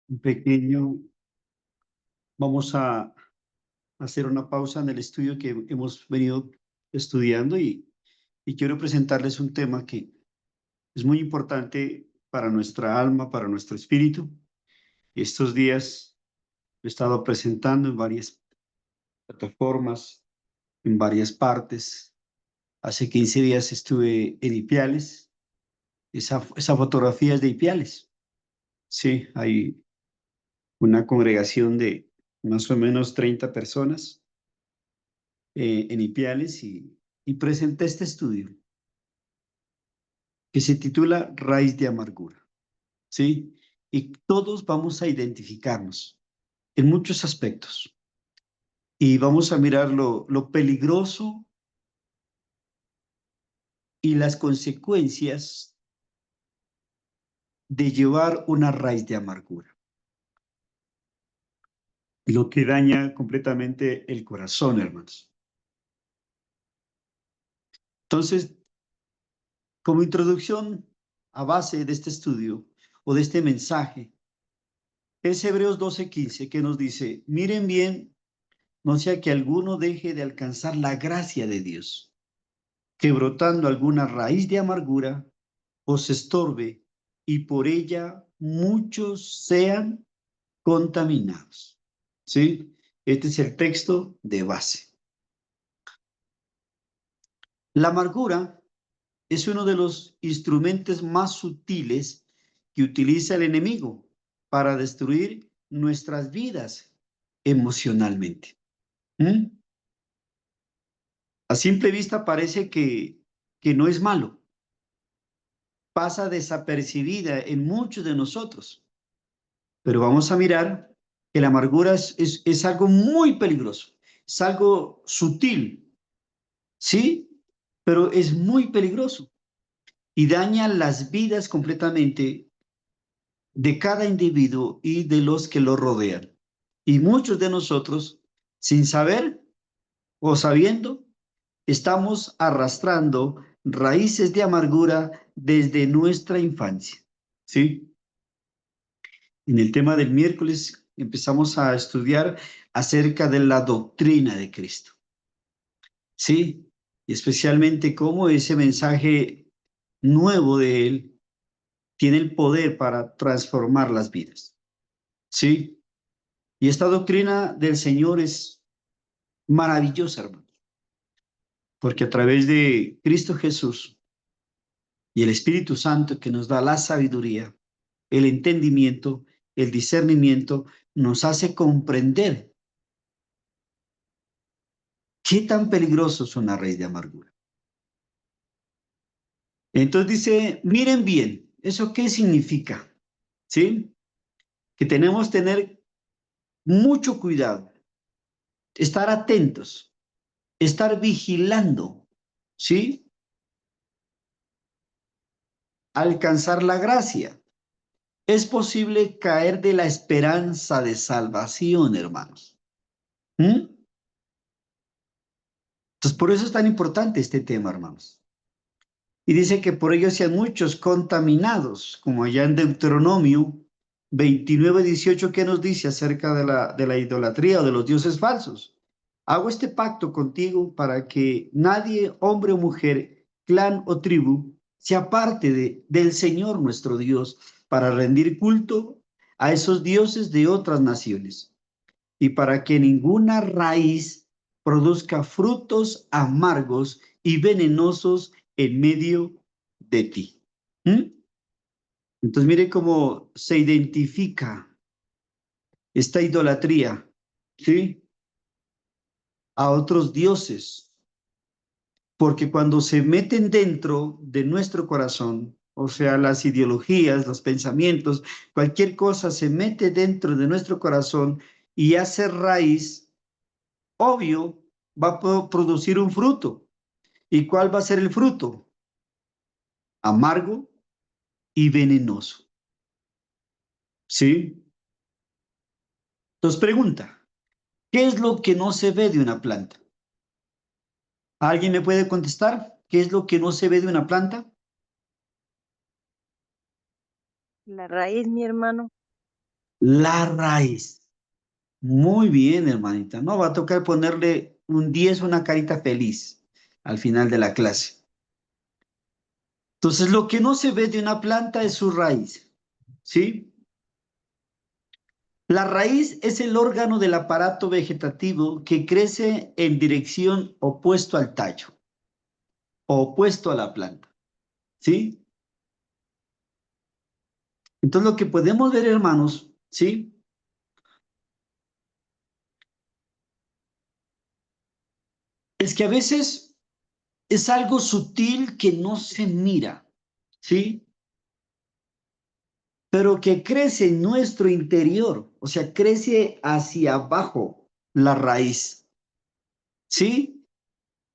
Un pequeño, vamos a hacer una pausa en el estudio que hemos venido estudiando y quiero presentarles un tema que es muy importante para nuestra alma, para nuestro espíritu. Estos días lo he estado presentando en varias plataformas, en varias partes. Hace 15 días estuve en Ipiales. Esa fotografía es de Ipiales. Sí, hay una congregación de más o menos 30 personas en Ipiales y presenté este estudio que se titula Raíz de Amargura, ¿sí? Y todos vamos a identificarnos en muchos aspectos y vamos a mirar lo peligroso y las consecuencias de llevar una raíz de amargura, lo que daña completamente el corazón, hermanos. Entonces, como introducción a base de este estudio o de este mensaje, es Hebreos 12:15 que nos dice, miren bien, no sea que alguno deje de alcanzar la gracia de Dios, que brotando alguna raíz de amargura os estorbe y por ella muchos sean contaminados. ¿Sí? Este es el texto de base. La amargura es uno de los instrumentos más sutiles que utiliza el enemigo para destruir nuestras vidas emocionalmente. ¿Mm? A simple vista parece que no es malo, pasa desapercibida en muchos de nosotros, pero vamos a mirar que la amargura es algo muy peligroso, es algo sutil, ¿sí? Pero es muy peligroso y daña las vidas completamente de cada individuo y de los que lo rodean. Y muchos de nosotros, sin saber o sabiendo, estamos arrastrando raíces de amargura desde nuestra infancia, ¿sí? En el tema del miércoles empezamos a estudiar acerca de la doctrina de Cristo, ¿sí? Y especialmente cómo ese mensaje nuevo de Él tiene el poder para transformar las vidas, ¿sí? Y esta doctrina del Señor es maravillosa, hermano, porque a través de Cristo Jesús y el Espíritu Santo que nos da la sabiduría, el entendimiento, el discernimiento, nos hace comprender qué tan peligroso es una raíz de amargura. Entonces dice, miren bien, ¿eso qué significa? ¿Sí? Que tenemos que tener mucho cuidado, estar atentos, estar vigilando, ¿sí? Alcanzar la gracia. Es posible caer de la esperanza de salvación, hermanos. ¿Mm? Entonces, por eso es tan importante este tema, hermanos. Y dice que por ello sean muchos contaminados, como allá en Deuteronomio 29:18, que nos dice acerca de la idolatría o de los dioses falsos. Hago este pacto contigo para que nadie, hombre o mujer, clan o tribu, se aparte del Señor nuestro Dios para rendir culto a esos dioses de otras naciones y para que ninguna raíz produzca frutos amargos y venenosos en medio de ti. ¿Mm? Entonces mire cómo se identifica esta idolatría, ¿sí? A otros dioses, porque cuando se meten dentro de nuestro corazón, o sea, las ideologías, los pensamientos, cualquier cosa se mete dentro de nuestro corazón y hace raíz, obvio, va a producir un fruto. ¿Y cuál va a ser el fruto? Amargo y venenoso. ¿Sí? Entonces pregunta, ¿qué es lo que no se ve de una planta? ¿Alguien me puede contestar? ¿Qué es lo que no se ve de una planta? La raíz, mi hermano. La raíz. Muy bien, hermanita. No, va a tocar ponerle un 10, una carita feliz al final de la clase. Entonces, lo que no se ve de una planta es su raíz, ¿sí? La raíz es el órgano del aparato vegetativo que crece en dirección opuesto al tallo, opuesto a la planta, ¿sí? Entonces, lo que podemos ver, hermanos, ¿sí? Es que a veces es algo sutil que no se mira, ¿sí? Pero que crece en nuestro interior, o sea, crece hacia abajo la raíz, ¿sí?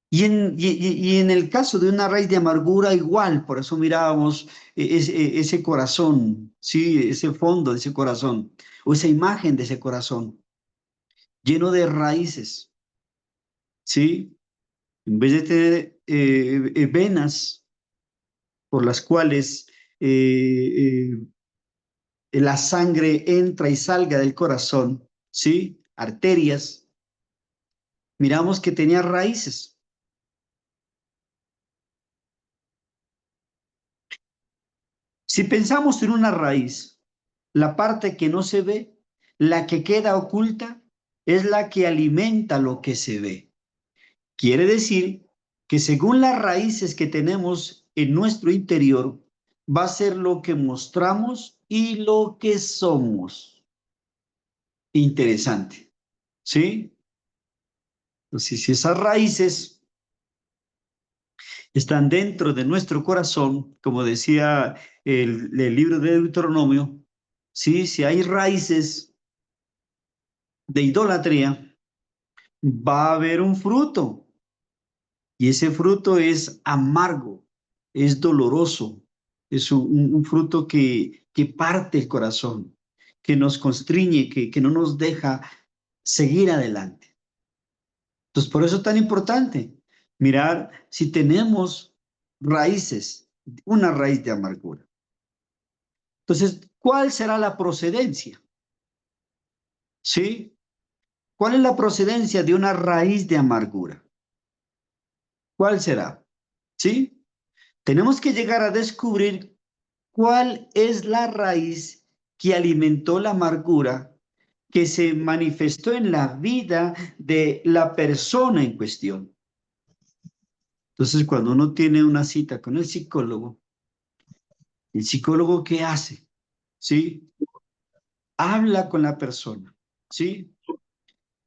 Y en el caso de una raíz de amargura, igual, por eso mirábamos ese corazón, ¿sí? Ese fondo de ese corazón, o esa imagen de ese corazón, lleno de raíces, ¿sí? En vez de tener venas por las cuales la sangre entra y salga del corazón, ¿sí? Arterias, miramos que tenía raíces. Si pensamos en una raíz, la parte que no se ve, la que queda oculta, es la que alimenta lo que se ve. Quiere decir que según las raíces que tenemos en nuestro interior, va a ser lo que mostramos y lo que somos. Interesante, ¿sí? Entonces, si esas raíces están dentro de nuestro corazón, como decía el libro de Deuteronomio, ¿sí? Si hay raíces de idolatría, va a haber un fruto y ese fruto es amargo, es doloroso, es un fruto que parte el corazón, que nos constriñe, que no nos deja seguir adelante. Entonces, por eso es tan importante mirar si tenemos raíces, una raíz de amargura. Entonces, ¿cuál será la procedencia? ¿Sí? ¿Cuál es la procedencia de una raíz de amargura? ¿Cuál será? ¿Sí? Tenemos que llegar a descubrir cuál es la raíz que alimentó la amargura que se manifestó en la vida de la persona en cuestión. Entonces, cuando uno tiene una cita con el psicólogo ¿qué hace? ¿Sí? Habla con la persona, ¿sí?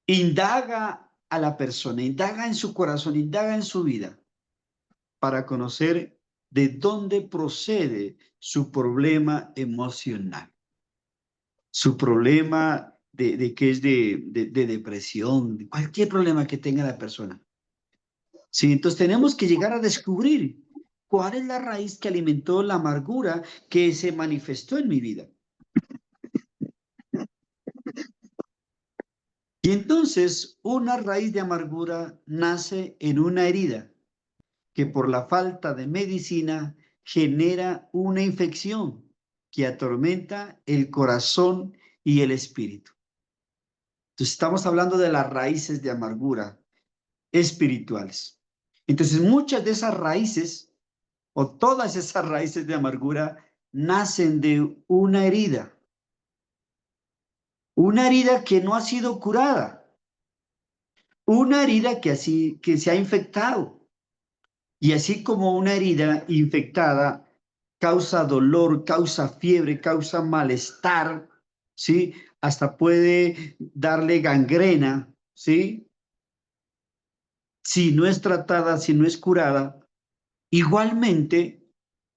Indaga a la persona, indaga en su corazón, indaga en su vida para conocer de dónde procede su problema emocional, su problema de que es de depresión, de cualquier problema que tenga la persona. Sí, entonces tenemos que llegar a descubrir cuál es la raíz que alimentó la amargura que se manifestó en mi vida. Y entonces una raíz de amargura nace en una herida que por la falta de medicina genera una infección que atormenta el corazón y el espíritu. Entonces estamos hablando de las raíces de amargura espirituales. Entonces muchas de esas raíces o todas esas raíces de amargura nacen de una herida que no ha sido curada, una herida que se ha infectado. Y así como una herida infectada causa dolor, causa fiebre, causa malestar, ¿sí? Hasta puede darle gangrena, ¿sí? Si no es tratada, si no es curada, igualmente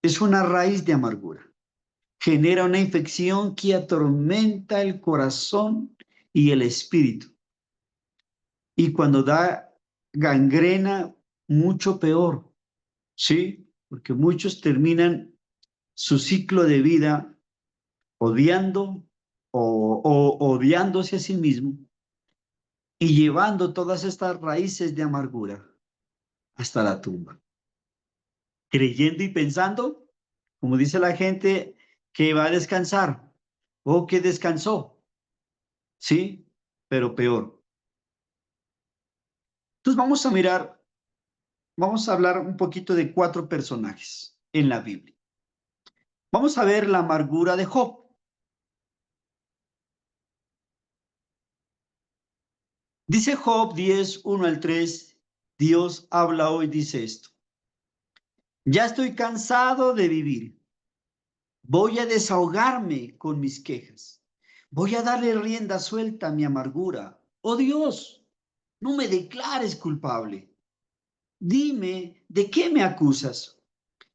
es una raíz de amargura. Genera una infección que atormenta el corazón y el espíritu. Y cuando da gangrena, mucho peor, ¿sí? Porque muchos terminan su ciclo de vida odiando o odiándose a sí mismo y llevando todas estas raíces de amargura hasta la tumba, creyendo y pensando, como dice la gente, que va a descansar o que descansó, ¿sí? Pero peor. Entonces vamos a hablar un poquito de 4 personajes en la Biblia. Vamos a ver la amargura de Job. Dice Job 10, 1 al 3, Dios habla hoy, dice esto. Ya estoy cansado de vivir. Voy a desahogarme con mis quejas. Voy a darle rienda suelta a mi amargura. Oh Dios, no me declares culpable. Dime, ¿de qué me acusas?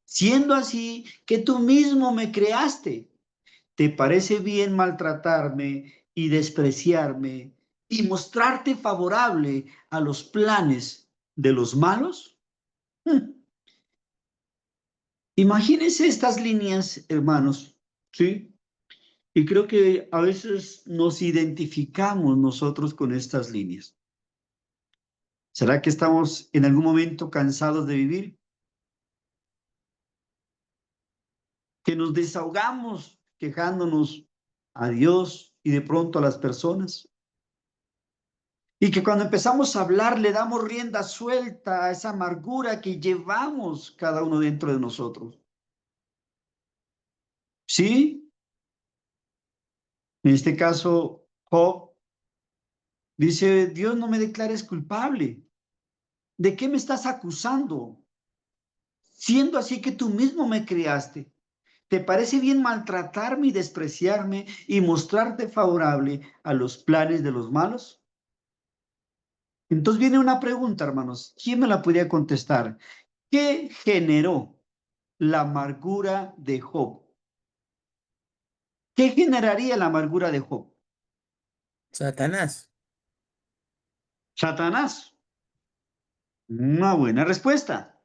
Siendo así que tú mismo me creaste. ¿Te parece bien maltratarme y despreciarme y mostrarte favorable a los planes de los malos? Hmm. Imagínense estas líneas, hermanos, ¿sí? Y creo que a veces nos identificamos nosotros con estas líneas. ¿Será que estamos en algún momento cansados de vivir? Que nos desahogamos quejándonos a Dios y de pronto a las personas. Y que cuando empezamos a hablar le damos rienda suelta a esa amargura que llevamos cada uno dentro de nosotros. ¿Sí? En este caso, Job dice, Dios, no me declares culpable. ¿De qué me estás acusando? Siendo así que tú mismo me criaste. ¿Te parece bien maltratarme y despreciarme y mostrarte favorable a los planes de los malos? Entonces viene una pregunta, hermanos. ¿Quién me la podría contestar? ¿Qué generó la amargura de Job? ¿Qué generaría la amargura de Job? Satanás. Satanás. Una buena respuesta.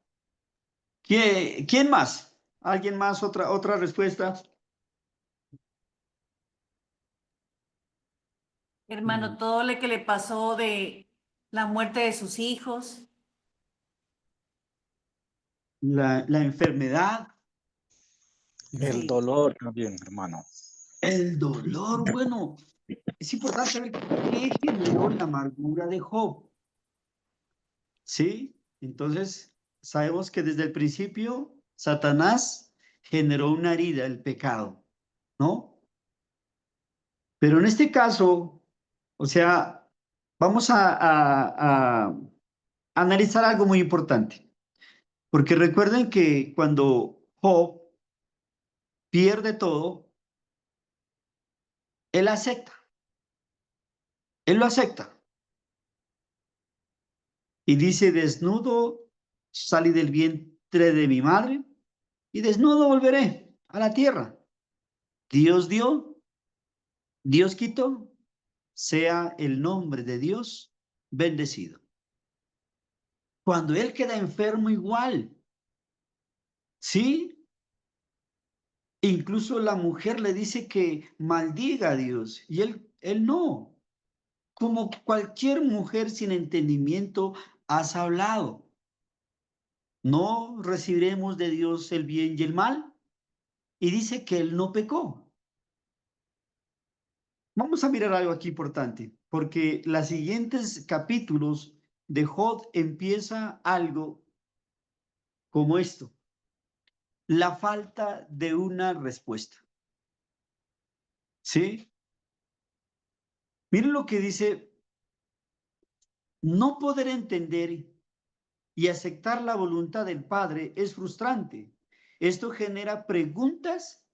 ¿Quién más? ¿Alguien más? Otra respuesta. Hermano, todo lo que le pasó de la muerte de sus hijos. La enfermedad, El Sí. dolor también, hermano. el dolor. Bueno, es importante saber qué generó la amargura de Job. ¿Sí? Entonces, sabemos que desde el principio Satanás generó una herida, el pecado, ¿no? Pero en este caso, o sea, vamos a analizar algo muy importante, porque recuerden que cuando Job pierde todo, él acepta, él lo acepta y dice, desnudo salí del vientre de mi madre y desnudo volveré a la tierra. Dios dio, Dios quitó, sea el nombre de Dios bendecido. Cuando él queda enfermo igual, ¿sí? Incluso la mujer le dice que maldiga a Dios y él no. Como cualquier mujer sin entendimiento, has hablado. No recibiremos de Dios el bien y el mal. Y dice que él no pecó. Vamos a mirar algo aquí importante, porque los siguientes capítulos de Job empieza algo como esto, la falta de una respuesta. ¿Sí? Miren lo que dice, no poder entender y aceptar la voluntad del Padre es frustrante. Esto genera preguntas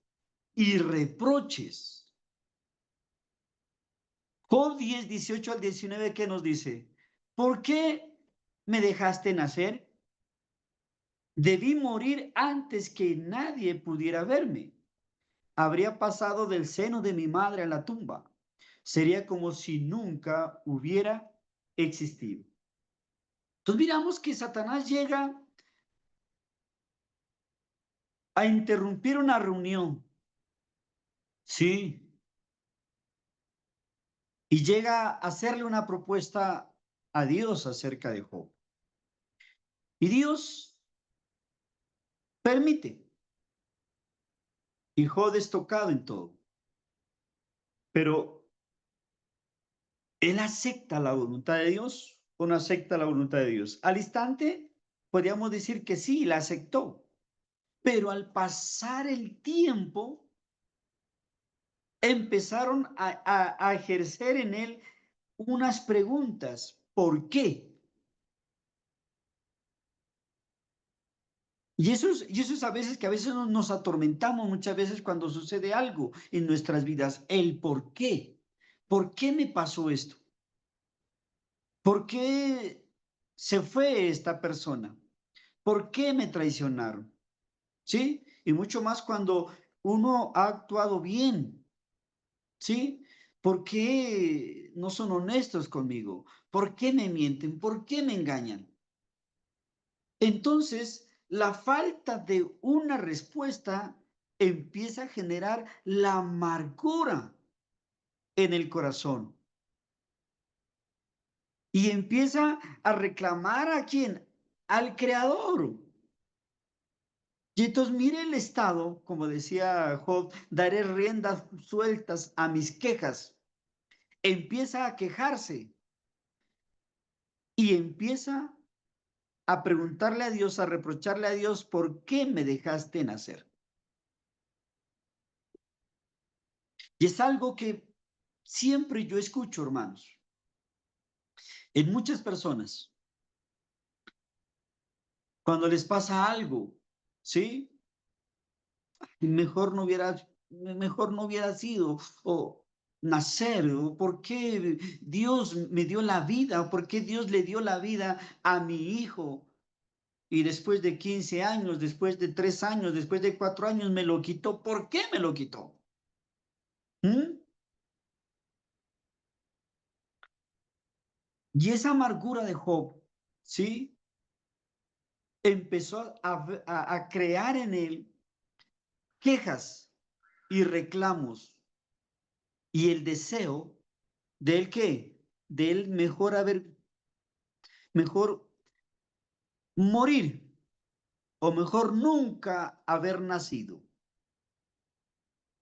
y reproches. Job 10, 18 al 19, ¿qué nos dice? ¿Por qué me dejaste nacer? Debí morir antes que nadie pudiera verme. Habría pasado del seno de mi madre a la tumba. Sería como si nunca hubiera existido. Entonces miramos que Satanás llega a interrumpir una reunión, sí, y llega a hacerle una propuesta a Dios acerca de Job. Y Dios permite, y Job es tocado en todo. Pero Él acepta la voluntad de Dios o no acepta la voluntad de Dios. Al instante, podríamos decir que sí, la aceptó. Pero al pasar el tiempo, empezaron a ejercer en él unas preguntas. ¿Por qué? Y eso es a veces que a veces nos atormentamos muchas veces cuando sucede algo en nuestras vidas. El por qué. ¿Por qué me pasó esto? ¿Por qué se fue esta persona? ¿Por qué me traicionaron? ¿Sí? Y mucho más cuando uno ha actuado bien. ¿Sí? ¿Por qué no son honestos conmigo? ¿Por qué me mienten? ¿Por qué me engañan? Entonces, la falta de una respuesta empieza a generar la amargura en el corazón y empieza a reclamar a quién, al Creador. Y entonces mire el estado, como decía Job, daré riendas sueltas a mis quejas. Empieza a quejarse y empieza a preguntarle a Dios, a reprocharle a Dios, ¿por qué me dejaste nacer? Y es algo que siempre yo escucho, hermanos, en muchas personas, cuando les pasa algo, ¿sí? Mejor no hubiera sido, o nacer, o por qué Dios me dio la vida, o por qué Dios le dio la vida a mi hijo, y después de 15 años, después de 3 años, después de 4 años me lo quitó. ¿Por qué me lo quitó? ¿Mm? Y esa amargura de Job, ¿sí? Empezó a crear en él quejas y reclamos y el deseo de él qué, de él mejor morir o mejor nunca haber nacido.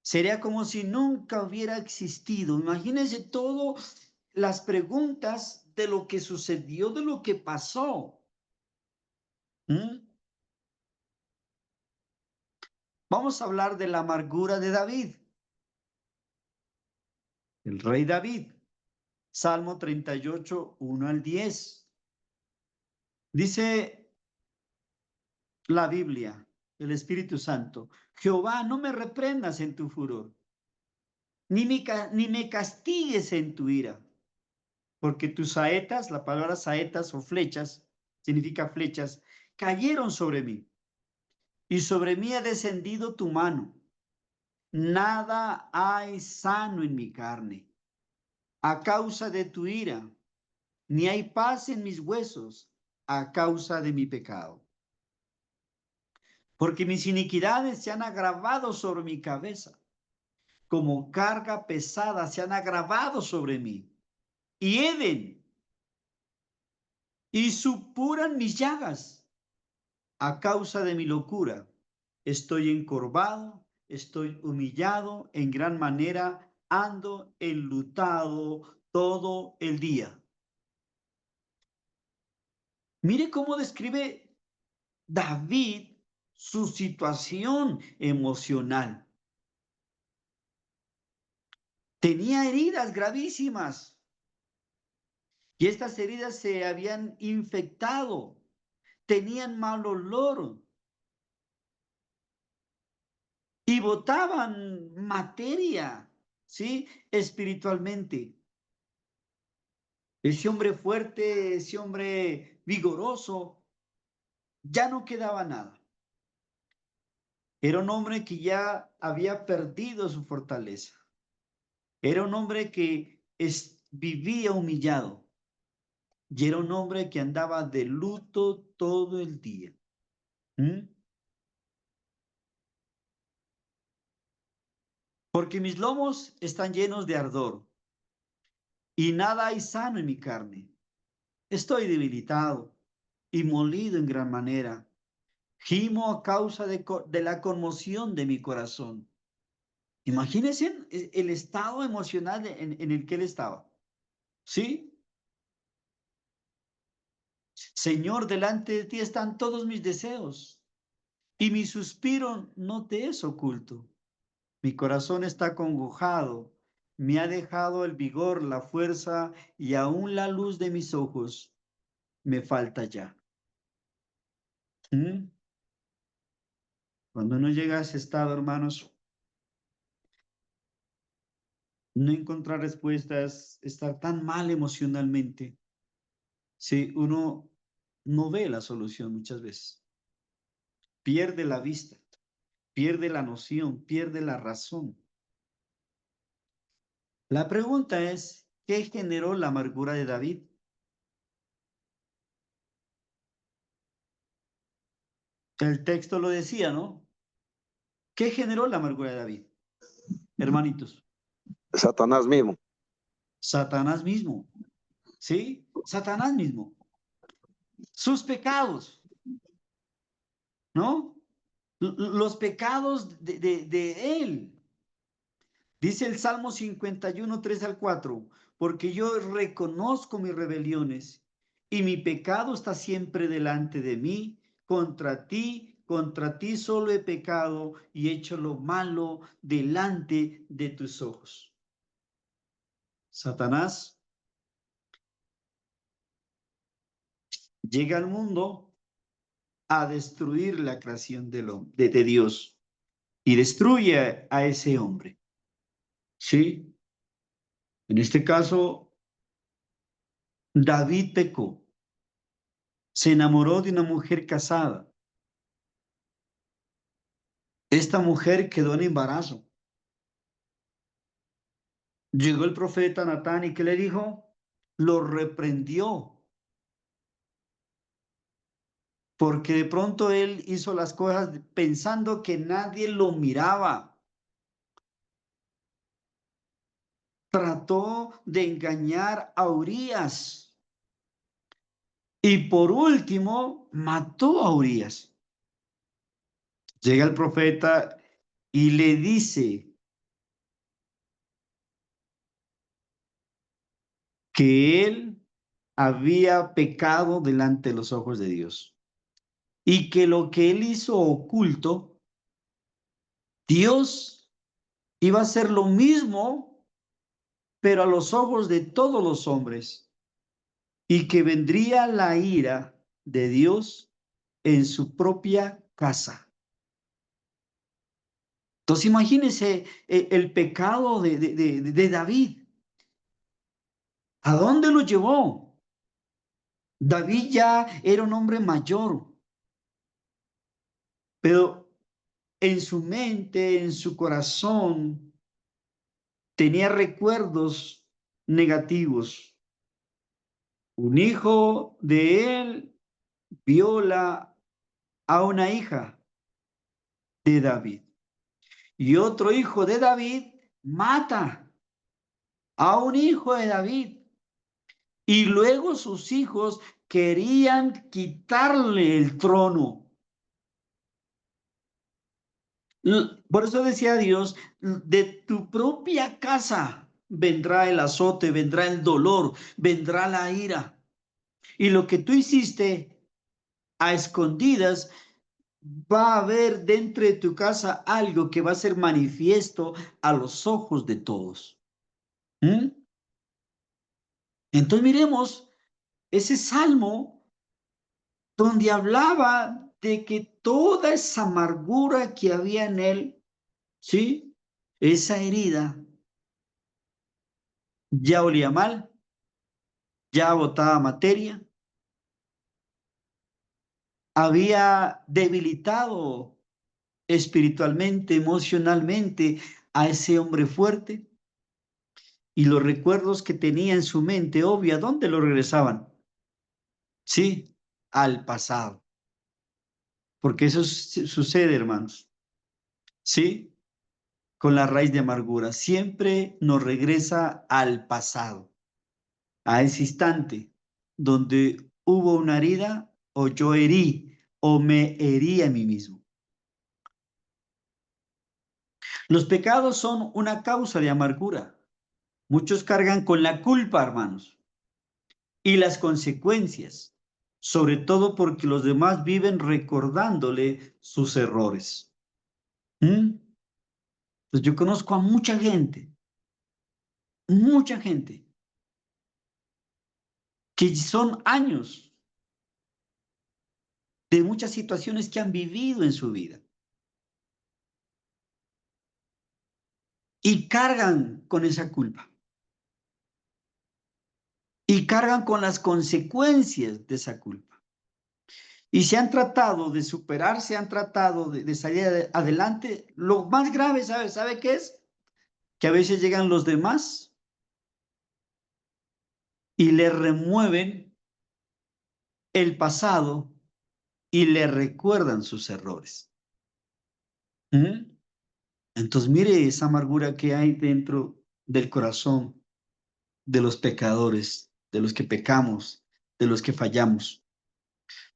Sería como si nunca hubiera existido. Imagínense todas las preguntas de lo que sucedió, de lo que pasó. ¿Mm? Vamos a hablar de la amargura de David, el rey David. Salmo 38, 1 al 10. Dice la Biblia, el Espíritu Santo, Jehová, no me reprendas en tu furor, ni me castigues en tu ira, porque tus saetas, la palabra saetas o flechas, significa flechas, cayeron sobre mí, y sobre mí ha descendido tu mano. Nada hay sano en mi carne, a causa de tu ira, ni hay paz en mis huesos, a causa de mi pecado. Porque mis iniquidades se han agravado sobre mi cabeza, como carga pesada se han agravado sobre mí. Hieden y supuran mis llagas a causa de mi locura. Estoy encorvado, estoy humillado en gran manera, ando enlutado todo el día. Mire cómo describe David su situación emocional. Tenía heridas gravísimas y estas heridas se habían infectado, tenían mal olor y botaban materia, ¿sí? Espiritualmente. Ese hombre fuerte, ese hombre vigoroso, ya no quedaba nada. Era un hombre que ya había perdido su fortaleza. Era un hombre que vivía humillado. Y era un hombre que andaba de luto todo el día. ¿Mm? Porque mis lomos están llenos de ardor y nada hay sano en mi carne. Estoy debilitado y molido en gran manera. Gimo a causa de la conmoción de mi corazón. Imagínense el estado emocional en el que él estaba. ¿Sí? Señor, delante de ti están todos mis deseos y mi suspiro no te es oculto. Mi corazón está congojado, me ha dejado el vigor, la fuerza y aún la luz de mis ojos me falta ya. ¿Mm? Cuando uno llega a ese estado, hermanos, no encontrar respuestas, estar tan mal emocionalmente, si uno no ve la solución muchas veces, pierde la vista, pierde la noción, pierde la razón. La pregunta es, ¿qué generó la amargura de David? El texto lo decía, ¿no? ¿Qué generó la amargura de David? Hermanitos, Satanás mismo. Satanás mismo, ¿sí? Satanás mismo. Sus pecados, ¿no? Los pecados de él. Dice el Salmo 51, 3 al 4, porque yo reconozco mis rebeliones y mi pecado está siempre delante de mí. Contra ti solo he pecado y hecho lo malo delante de tus ojos. Satanás llega al mundo a destruir la creación de Dios y destruye a ese hombre. ¿Sí? En este caso, David pecó. Se enamoró de una mujer casada. Esta mujer quedó en embarazo. Llegó el profeta Natán y ¿qué le dijo? Lo reprendió. Porque de pronto él hizo las cosas pensando que nadie lo miraba. Trató de engañar a Urías. Y por último, mató a Urías. Llega el profeta y le dice que él había pecado delante de los ojos de Dios y que lo que él hizo oculto, Dios iba a hacer lo mismo, pero a los ojos de todos los hombres, y que vendría la ira de Dios en su propia casa. Entonces imagínense el pecado de David. ¿A dónde lo llevó? David ya era un hombre mayor, pero en su mente, en su corazón, tenía recuerdos negativos. Un hijo de él viola a una hija de David y otro hijo de David mata a un hijo de David y luego sus hijos querían quitarle el trono. Por eso decía Dios, de tu propia casa vendrá el azote, vendrá el dolor, vendrá la ira. Y lo que tú hiciste a escondidas, va a haber dentro de tu casa algo que va a ser manifiesto a los ojos de todos. ¿Mm? Entonces miremos ese salmo donde hablaba de que toda esa amargura que había en él, ¿sí? Esa herida ya olía mal, ya botaba materia, había debilitado espiritualmente, emocionalmente a ese hombre fuerte, y los recuerdos que tenía en su mente, obvio, ¿a dónde lo regresaban? Sí, al pasado. Porque eso sucede, hermanos. Sí, con la raíz de amargura. Siempre nos regresa al pasado, a ese instante donde hubo una herida o yo herí o me herí a mí mismo. Los pecados son una causa de amargura. Muchos cargan con la culpa, hermanos. y las consecuencias, sobre todo porque los demás viven recordándole sus errores. Pues yo conozco a mucha gente, que son años de muchas situaciones que han vivido en su vida. Y cargan con esa culpa. Y cargan con las consecuencias de esa culpa. Y se han tratado de superar, se han tratado de salir adelante. Lo más grave, ¿sabe qué es? Que a veces llegan los demás y le remueven el pasado y le recuerdan sus errores. Entonces, mire esa amargura que hay dentro del corazón de los pecadores, de los que pecamos, de los que fallamos.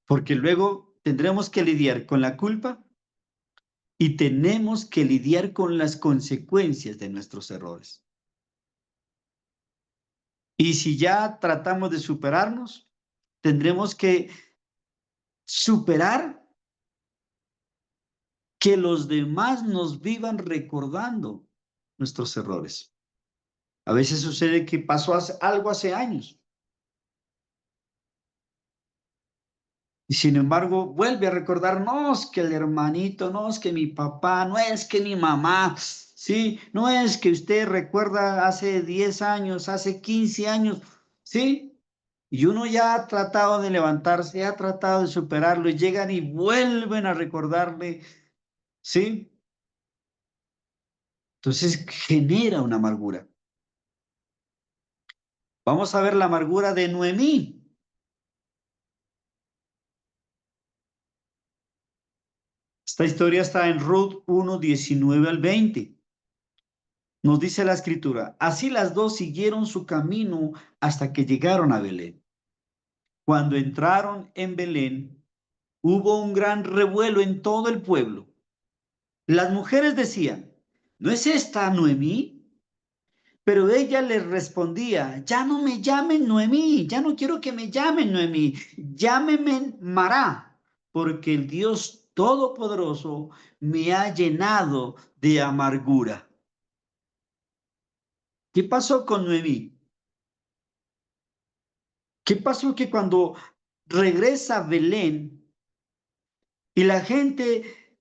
Porque luego tendremos que lidiar con la culpa y tenemos que lidiar con las consecuencias de nuestros errores. Y si ya tratamos de superarnos, tendremos que superar que los demás nos vivan recordando nuestros errores. A veces sucede que pasó algo hace años. Y sin embargo, vuelve a recordar, no es que el hermanito, no es que mi papá, no es que mi mamá, sí, no es que usted recuerda hace 10 años, hace 15 años, sí. Y uno ya ha tratado de levantarse, ha tratado de superarlo y llegan y vuelven a recordarle, sí. Entonces genera una amargura. Vamos a ver la amargura de Noemí. Esta historia está en Ruth 1, 19 al 20. Nos dice la escritura, así las dos siguieron su camino hasta que llegaron a Belén. Cuando entraron en Belén, hubo un gran revuelo en todo el pueblo. Las mujeres decían, ¿no es esta Noemí? Pero ella les respondía, ya no me llamen Noemí, ya no quiero que me llamen Noemí, llámenme Mará, porque el Dios Todopoderoso me ha llenado de amargura. ¿Qué pasó con Noemí? ¿Qué pasó? Que cuando regresa a Belén y la gente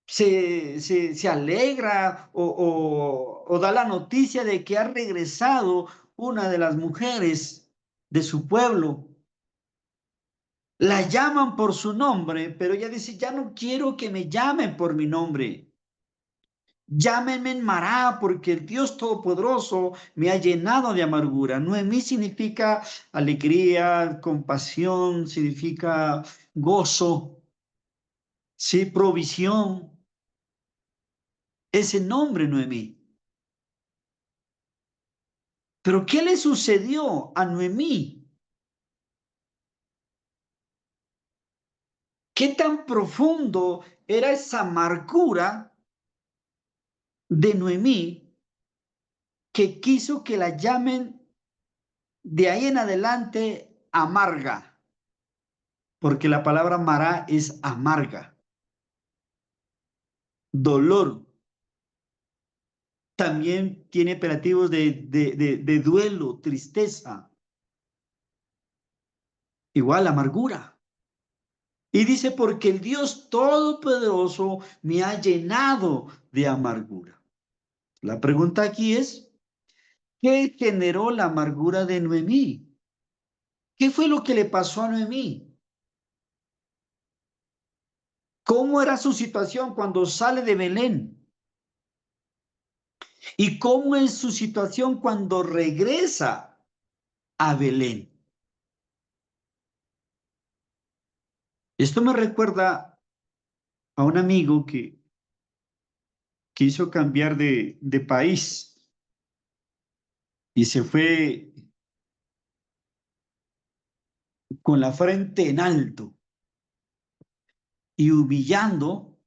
se alegra o da la noticia de que ha regresado una de las mujeres de su pueblo, la llaman por su nombre, pero ella dice, ya no quiero que me llamen por mi nombre. Llámenme Mará, porque el Dios Todopoderoso me ha llenado de amargura. Noemí significa alegría, compasión, significa gozo, sí, provisión. Ese nombre, Noemí. Pero ¿qué le sucedió a Noemí? ¿Qué tan profundo era esa amargura de Noemí que quiso que la llamen de ahí en adelante amarga? Porque la palabra Mará es amarga. Dolor. También tiene apelativos de duelo, tristeza. Igual amargura. Y dice, porque el Dios Todopoderoso me ha llenado de amargura. La pregunta aquí es, ¿qué generó la amargura de Noemí? ¿Qué fue lo que le pasó a Noemí? ¿Cómo era su situación cuando sale de Belén? ¿Y cómo es su situación cuando regresa a Belén? Esto me recuerda a un amigo que quiso cambiar de país y se fue con la frente en alto y humillando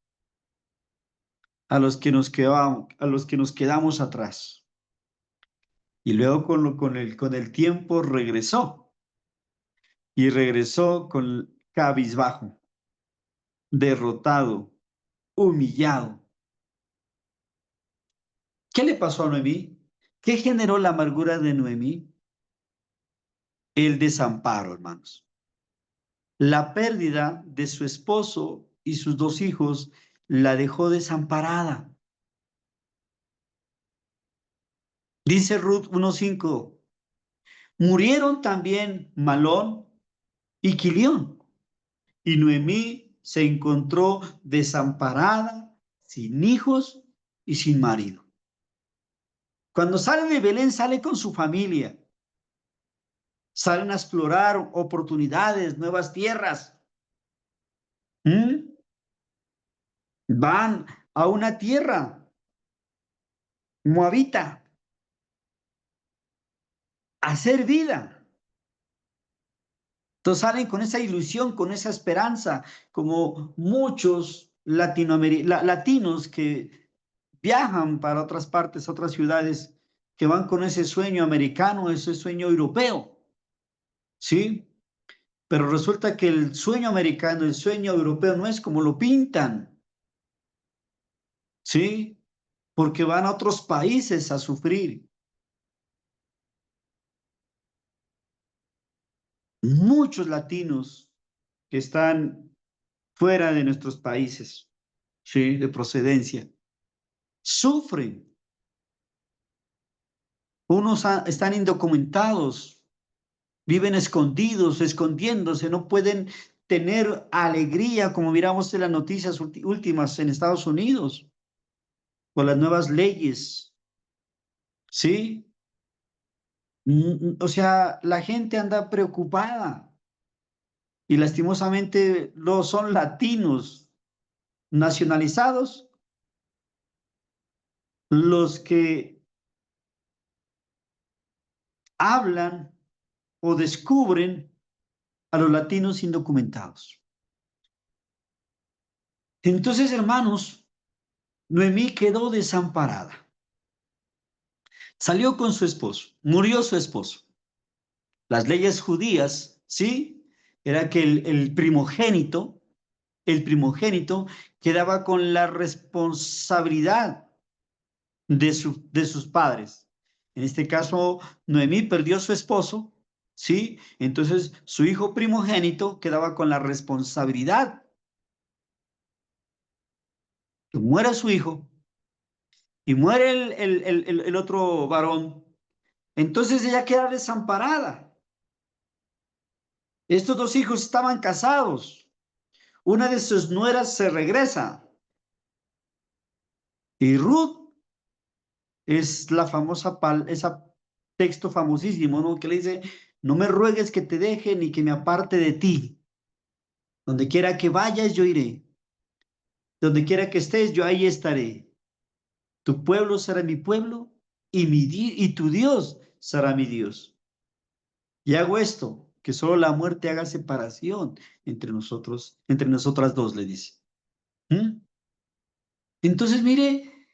a los que nos quedamos atrás. Y luego con el tiempo regresó y regresó con cabizbajo, derrotado, humillado. ¿Qué le pasó a Noemí? ¿Qué generó la amargura de Noemí? El desamparo, hermanos. La pérdida de su esposo y sus 2 hijos la dejó desamparada. Dice Ruth 1:5, murieron también Malón y Quilión, y Noemí se encontró desamparada, sin hijos y sin marido. Cuando sale de Belén, sale con su familia. Salen a explorar oportunidades, nuevas tierras. Van a una tierra moabita a hacer vida. Entonces salen con esa ilusión, con esa esperanza, como muchos latinos que viajan para otras partes, otras ciudades, que van con ese sueño americano, ese sueño europeo, ¿sí? Pero resulta que el sueño americano, el sueño europeo no es como lo pintan, ¿sí? Porque van a otros países a sufrir. Muchos latinos que están fuera de nuestros países, ¿sí? De procedencia, sufren. Unos están indocumentados, viven escondidos, escondiéndose, no pueden tener alegría, como miramos en las noticias últimas en Estados Unidos, por las nuevas leyes, ¿sí? O sea, la gente anda preocupada y lastimosamente no son latinos nacionalizados los que hablan o descubren a los latinos indocumentados. Entonces, hermanos, Noemí quedó desamparada. Salió con su esposo, murió su esposo. Las leyes judías, ¿sí? Era que el primogénito quedaba con la responsabilidad de sus padres. En este caso, Noemí perdió a su esposo, ¿sí? Entonces, su hijo primogénito quedaba con la responsabilidad. Que muera su hijo y muere el otro varón, entonces ella queda desamparada. Estos 2 hijos estaban casados. Una de sus nueras se regresa. Y Ruth es la famosa, ese texto famosísimo, ¿no? Que le dice, no me ruegues que te deje ni que me aparte de ti. Donde quiera que vayas, yo iré. Donde quiera que estés, yo ahí estaré. Tu pueblo será mi pueblo y tu Dios será mi Dios. Y hago esto, que solo la muerte haga separación entre nosotros, entre nosotras dos, le dice. Entonces, mire,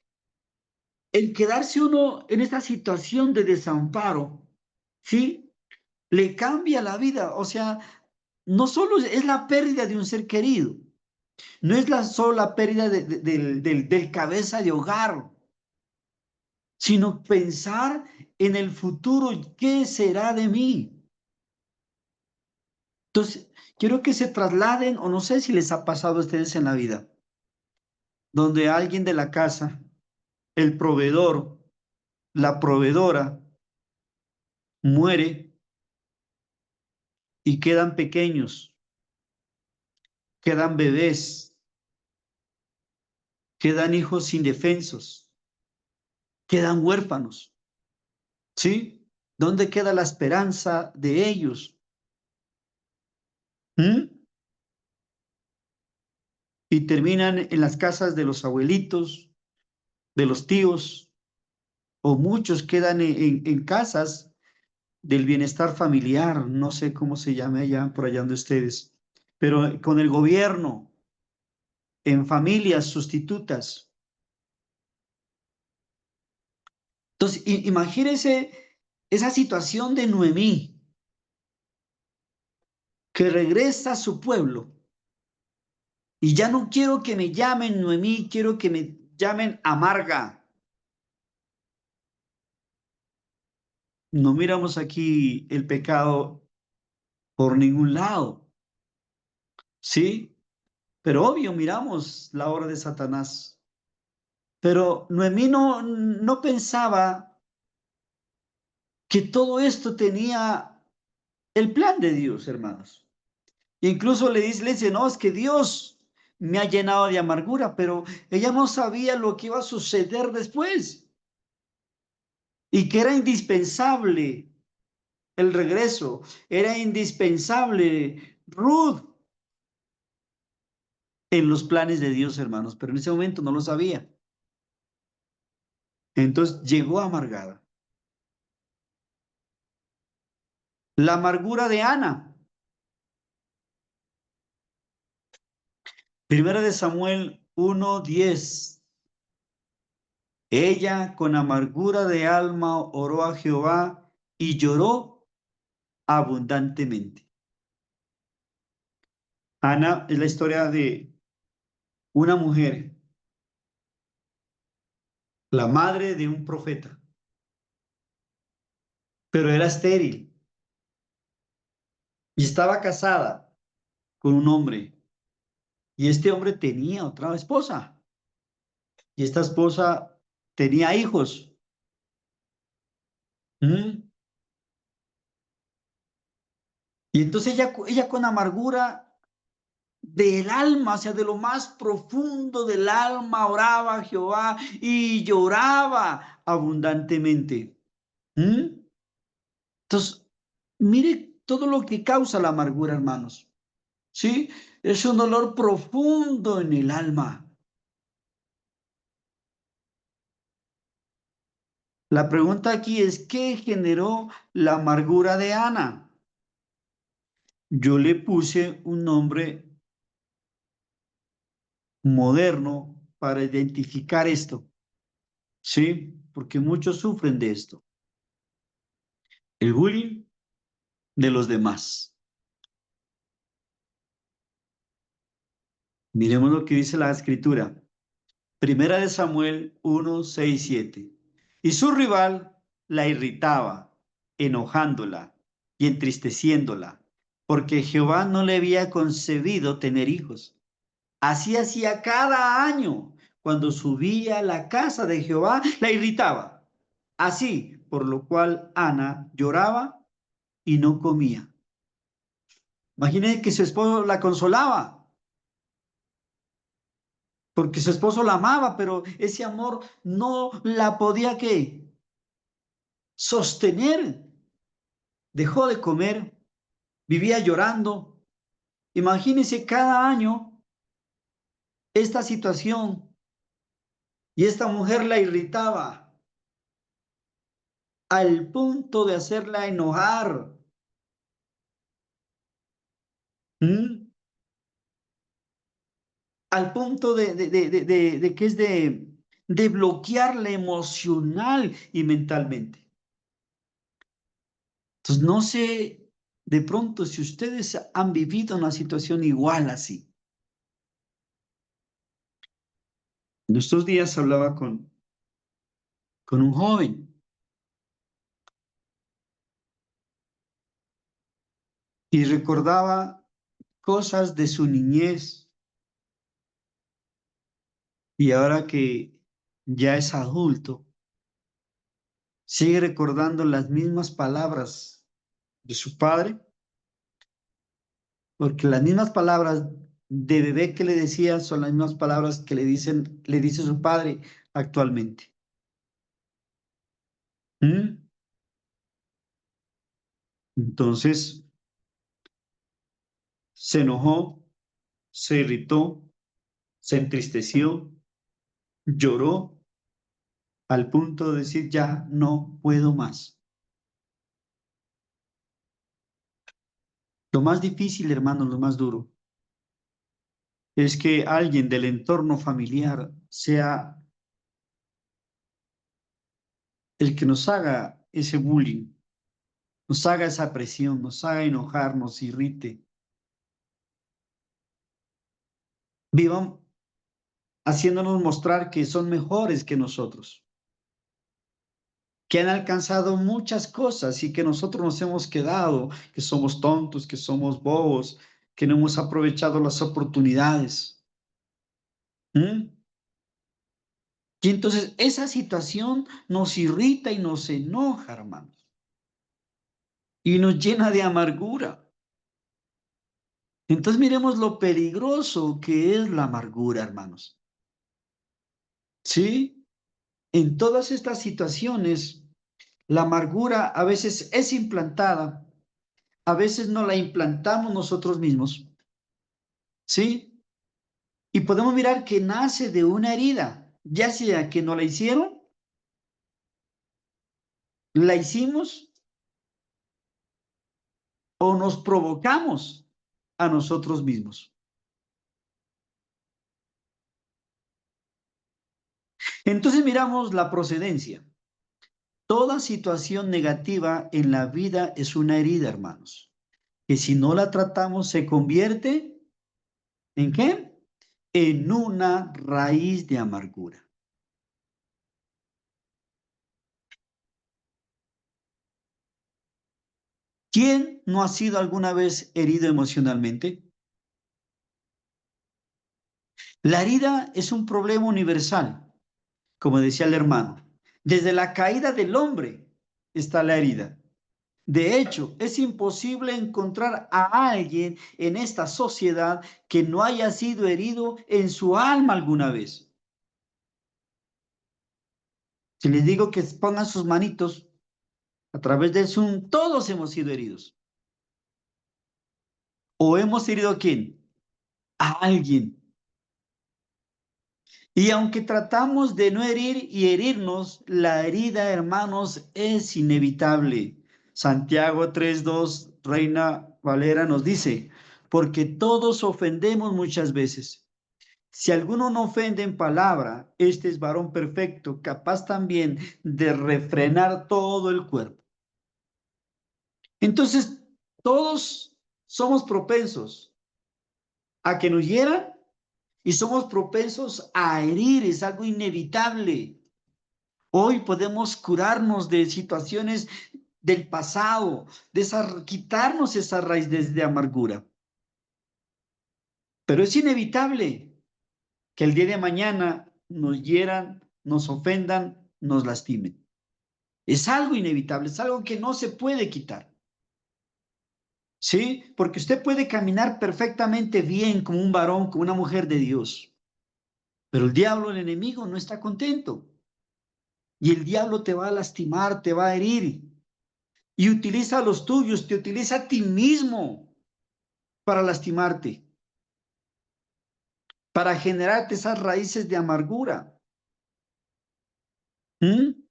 el quedarse uno en esta situación de desamparo, ¿sí? Le cambia la vida. O sea, no solo es la pérdida de un ser querido, no es solo la pérdida del cabeza de hogar, sino pensar en el futuro, ¿qué será de mí? Entonces, quiero que se trasladen, o no sé si les ha pasado a ustedes en la vida, donde alguien de la casa, el proveedor, la proveedora, muere y quedan pequeños, quedan bebés, quedan hijos indefensos, quedan huérfanos, ¿sí? ¿Dónde queda la esperanza de ellos? Y terminan en las casas de los abuelitos, de los tíos, o muchos quedan en casas del bienestar familiar, no sé cómo se llame allá, por allá de ustedes, pero con el gobierno, en familias sustitutas. Entonces, imagínense esa situación de Noemí. que regresa a su pueblo. Y ya no quiero que me llamen Noemí, quiero que me llamen amarga. No miramos aquí el pecado por ningún lado, ¿sí? Pero obvio, miramos la obra de Satanás. Pero Noemí no pensaba que todo esto tenía el plan de Dios, hermanos. Incluso le dice, no, es que Dios me ha llenado de amargura, pero ella no sabía lo que iba a suceder después y que era indispensable el regreso, era indispensable Ruth en los planes de Dios, hermanos, pero en ese momento no lo sabía. Entonces llegó amargada. La amargura de Ana. Primera de Samuel 1:10. Ella con amargura de alma oró a Jehová y lloró abundantemente. Ana es la historia de una mujer, la madre de un profeta, pero era estéril y estaba casada con un hombre. Y este hombre tenía otra esposa. Y esta esposa tenía hijos. ¿Mm? Y entonces ella con amargura del alma, o sea, de lo más profundo del alma, oraba a Jehová y lloraba abundantemente. ¿Mm? Entonces, mire todo lo que causa la amargura, hermanos. ¿Sí? Es un dolor profundo en el alma. La pregunta aquí es, ¿qué generó la amargura de Ana? Yo le puse un nombre moderno para identificar esto, ¿sí? Porque muchos sufren de esto. El bullying de los demás. Miremos lo que dice la escritura. Primera de Samuel 1:6-7. Y su rival la irritaba, enojándola y entristeciéndola, porque Jehová no le había concebido tener hijos. Así hacía cada año. Cuando subía a la casa de Jehová, la irritaba. Así, por lo cual Ana lloraba y no comía. Imagínense que su esposo la consolaba, porque su esposo la amaba, pero ese amor no la podía, ¿qué? Sostener. Dejó de comer, vivía llorando. Imagínense cada año esta situación y esta mujer la irritaba al punto de hacerla enojar. ¿Mm? Al punto de que es de bloquearla emocional y mentalmente. Entonces, no sé de pronto si ustedes han vivido una situación igual así. En estos días hablaba con un joven y recordaba cosas de su niñez y ahora que ya es adulto, sigue recordando las mismas palabras de su padre, porque las mismas palabras de bebé que le decía son las mismas palabras que le dice su padre actualmente. ¿Mm? Entonces se enojó, se irritó, se entristeció, lloró al punto de decir ya no puedo más. Lo más difícil, hermano, lo más duro, es que alguien del entorno familiar sea el que nos haga ese bullying, nos haga esa presión, nos haga enojar, nos irrite. vivan haciéndonos mostrar que son mejores que nosotros, que han alcanzado muchas cosas y que nosotros nos hemos quedado, que somos tontos, que somos bobos, que no hemos aprovechado las oportunidades. ¿Mm? Y entonces esa situación nos irrita y nos enoja, hermanos, y nos llena de amargura. Entonces miremos lo peligroso que es la amargura, hermanos. ¿Sí? En todas estas situaciones, la amargura a veces es implantada, a veces no la implantamos nosotros mismos. ¿Sí? Y podemos mirar que nace de una herida, ya sea que no la hicieron, la hicimos o nos provocamos a nosotros mismos. Entonces miramos la procedencia. Toda situación negativa en la vida es una herida, hermanos, que si no la tratamos se convierte ¿en qué? En una raíz de amargura. ¿Quién no ha sido alguna vez herido emocionalmente? La herida es un problema universal, como decía el hermano. Desde la caída del hombre está la herida. De hecho, es imposible encontrar a alguien en esta sociedad que no haya sido herido en su alma alguna vez. Si les digo que pongan sus manitos a través del Zoom, todos hemos sido heridos. ¿O hemos herido a quién? A alguien. Y aunque tratamos de no herir y herirnos, la herida, hermanos, es inevitable. Santiago 3:2, Reina Valera nos dice, porque todos ofendemos muchas veces. Si alguno no ofende en palabra, este es varón perfecto, capaz también de refrenar todo el cuerpo. Entonces, todos somos propensos a que nos hieran y somos propensos a herir, es algo inevitable. Hoy podemos curarnos de situaciones del pasado, quitarnos esa raíz de amargura. Pero es inevitable que el día de mañana nos hieran, nos ofendan, nos lastimen. Es algo inevitable, es algo que no se puede quitar. ¿Sí? Porque usted puede caminar perfectamente bien como un varón, como una mujer de Dios. Pero el diablo, el enemigo, no está contento. Y el diablo te va a lastimar, te va a herir. Y utiliza a los tuyos, te utiliza a ti mismo para lastimarte, para generarte esas raíces de amargura. ¿Mm?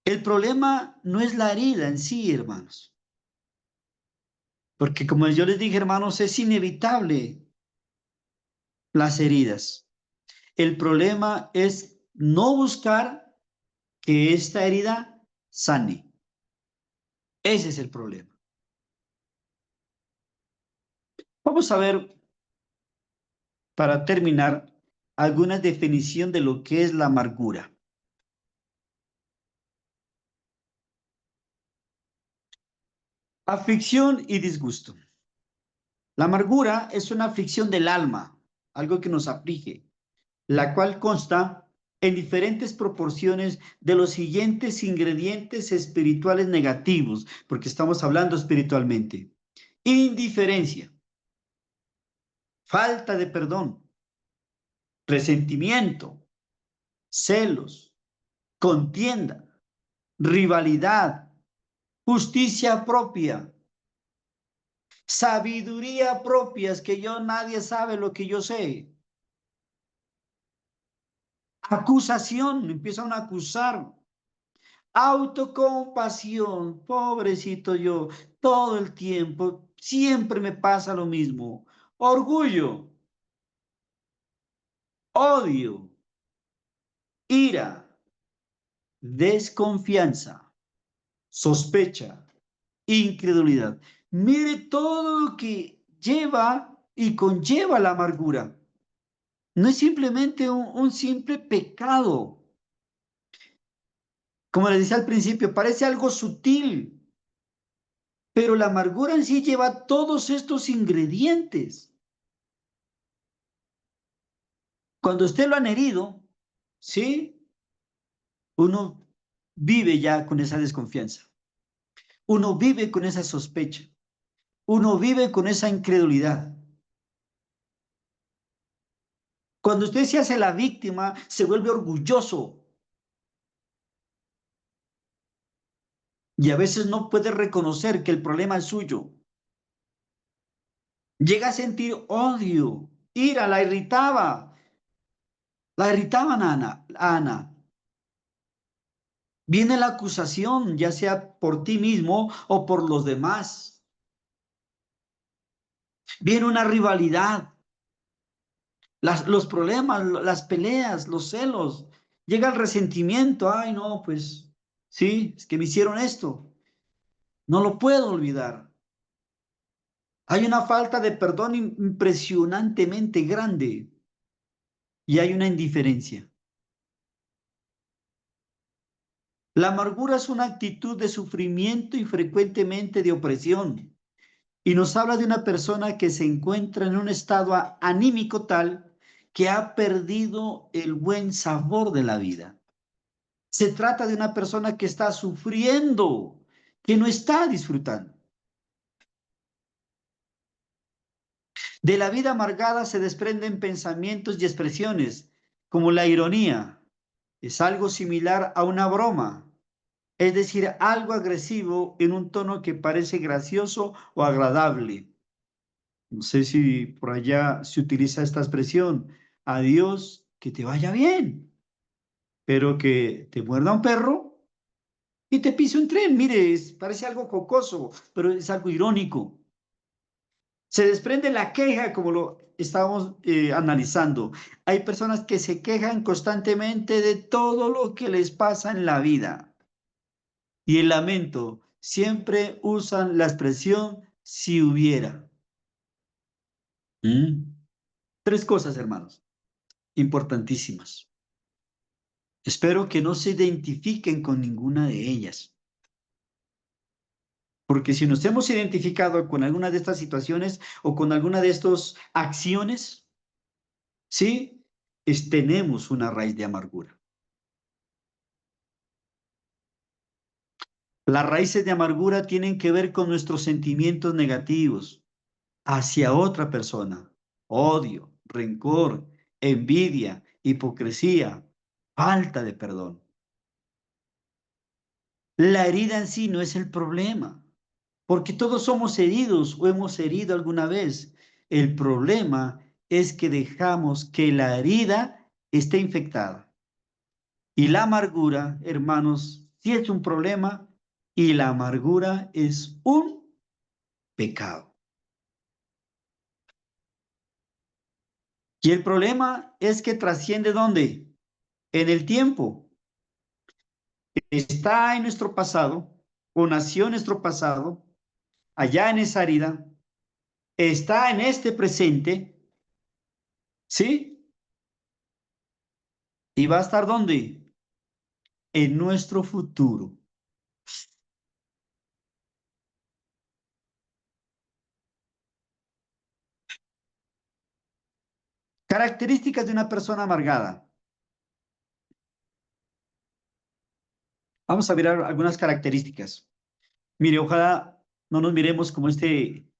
El problema no es la herida en sí, hermanos. Porque como yo les dije, hermanos, es inevitable las heridas. El problema es no buscar que esta herida sane. Ese es el problema. Vamos a ver, para terminar, alguna definición de lo que es la amargura. Aflicción y disgusto. La amargura es una aflicción del alma, algo que nos aflige, la cual consta en diferentes proporciones de los siguientes ingredientes espirituales negativos, porque estamos hablando espiritualmente. Indiferencia, falta de perdón, resentimiento, celos, contienda, rivalidad, justicia propia, sabiduría propia, es que nadie sabe lo que yo sé. Acusación, empiezan a acusar. Autocompasión, pobrecito yo, todo el tiempo, siempre me pasa lo mismo. Orgullo, odio, ira, desconfianza, sospecha, incredulidad. Mire todo lo que lleva y conlleva la amargura. No es simplemente un simple pecado. Como les decía al principio, parece algo sutil, pero la amargura en sí lleva todos estos ingredientes. Cuando usted lo han herido, ¿sí? Uno vive ya con esa desconfianza. Uno vive con esa sospecha. Uno vive con esa incredulidad. Cuando usted se hace la víctima, se vuelve orgulloso. Y a veces no puede reconocer que el problema es suyo. Llega a sentir odio, ira, la irritaba. La irritaban a Ana. Viene la acusación, ya sea por ti mismo o por los demás. Viene una rivalidad, los problemas, las peleas, los celos. Llega el resentimiento. Ay, no, pues sí, es que me hicieron esto. No lo puedo olvidar. Hay una falta de perdón impresionantemente grande y hay una indiferencia. La amargura es una actitud de sufrimiento y frecuentemente de opresión. Y nos habla de una persona que se encuentra en un estado anímico tal que ha perdido el buen sabor de la vida. Se trata de una persona que está sufriendo, que no está disfrutando. De la vida amargada se desprenden pensamientos y expresiones, como la ironía. Es algo similar a una broma, es decir, algo agresivo en un tono que parece gracioso o agradable. No sé si por allá se utiliza esta expresión. Adiós, que te vaya bien, pero que te muerda un perro y te pise un tren. Mire, parece algo jocoso, pero es algo irónico. Se desprende la queja, como lo estábamos analizando. Hay personas que se quejan constantemente de todo lo que les pasa en la vida. Y el lamento, siempre usan la expresión si hubiera. Tres cosas, hermanos, importantísimas. Espero que no se identifiquen con ninguna de ellas. Porque si nos hemos identificado con alguna de estas situaciones o con alguna de estas acciones, ¿sí? Tenemos una raíz de amargura. Las raíces de amargura tienen que ver con nuestros sentimientos negativos hacia otra persona. Odio, rencor, envidia, hipocresía, falta de perdón. La herida en sí no es el problema, porque todos somos heridos o hemos herido alguna vez. El problema es que dejamos que la herida esté infectada. Y la amargura, hermanos, sí es un problema y la amargura es un pecado. Y el problema es que trasciende ¿dónde? En el tiempo. Está en nuestro pasado o nació en nuestro pasado, allá en esa herida, está en este presente, ¿sí? Y va a estar ¿dónde? En nuestro futuro. Características de una persona amargada. Vamos a ver algunas características. Mire, ojalá no nos miremos como este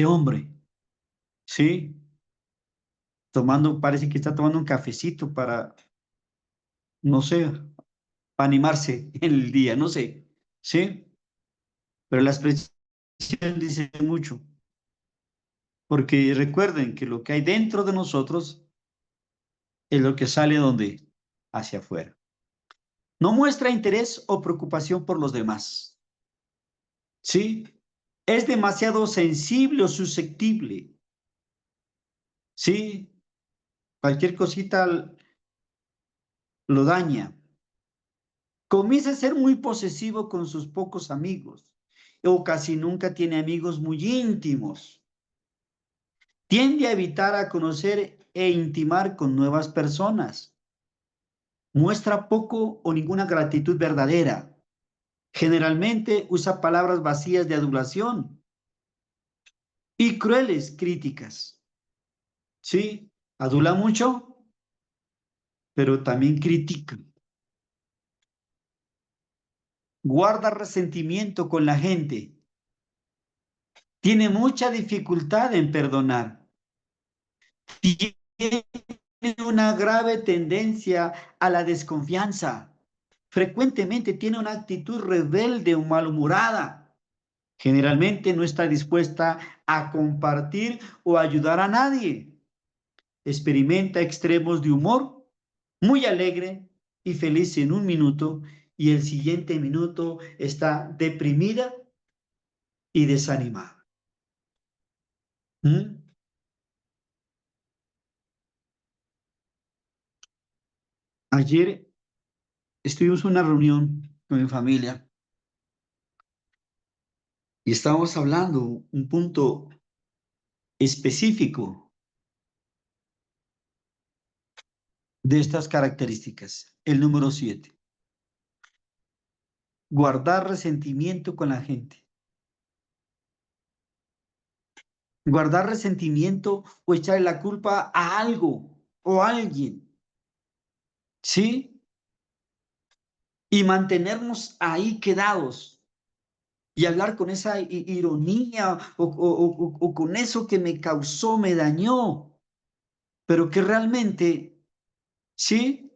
hombre, ¿sí? Parece que está tomando un cafecito para, no sé, para animarse en el día, no sé, ¿sí? Pero la expresión dice mucho, porque recuerden que lo que hay dentro de nosotros es lo que sale donde, hacia afuera. No muestra interés o preocupación por los demás, ¿sí? Es demasiado sensible o susceptible, ¿sí? Cualquier cosita lo daña. Comienza a ser muy posesivo con sus pocos amigos o casi nunca tiene amigos muy íntimos. Tiende a evitar a conocer e intimar con nuevas personas. Muestra poco o ninguna gratitud verdadera. Generalmente usa palabras vacías de adulación y crueles críticas. Sí, adula mucho, pero también critica. Guarda resentimiento con la gente. Tiene mucha dificultad en perdonar. Tiene una grave tendencia a la desconfianza. Frecuentemente tiene una actitud rebelde o malhumorada. Generalmente no está dispuesta a compartir o ayudar a nadie. Experimenta extremos de humor, muy alegre y feliz en un minuto, y el siguiente minuto está deprimida y desanimada. ¿Mm? Ayer estuvimos en una reunión con mi familia y estábamos hablando un punto específico de estas características. El número 7. Guardar resentimiento con la gente. Guardar resentimiento o echarle la culpa a algo o a alguien. ¿Sí? Y mantenernos ahí quedados y hablar con esa ironía o con eso que me causó, me dañó, pero que realmente, ¿sí?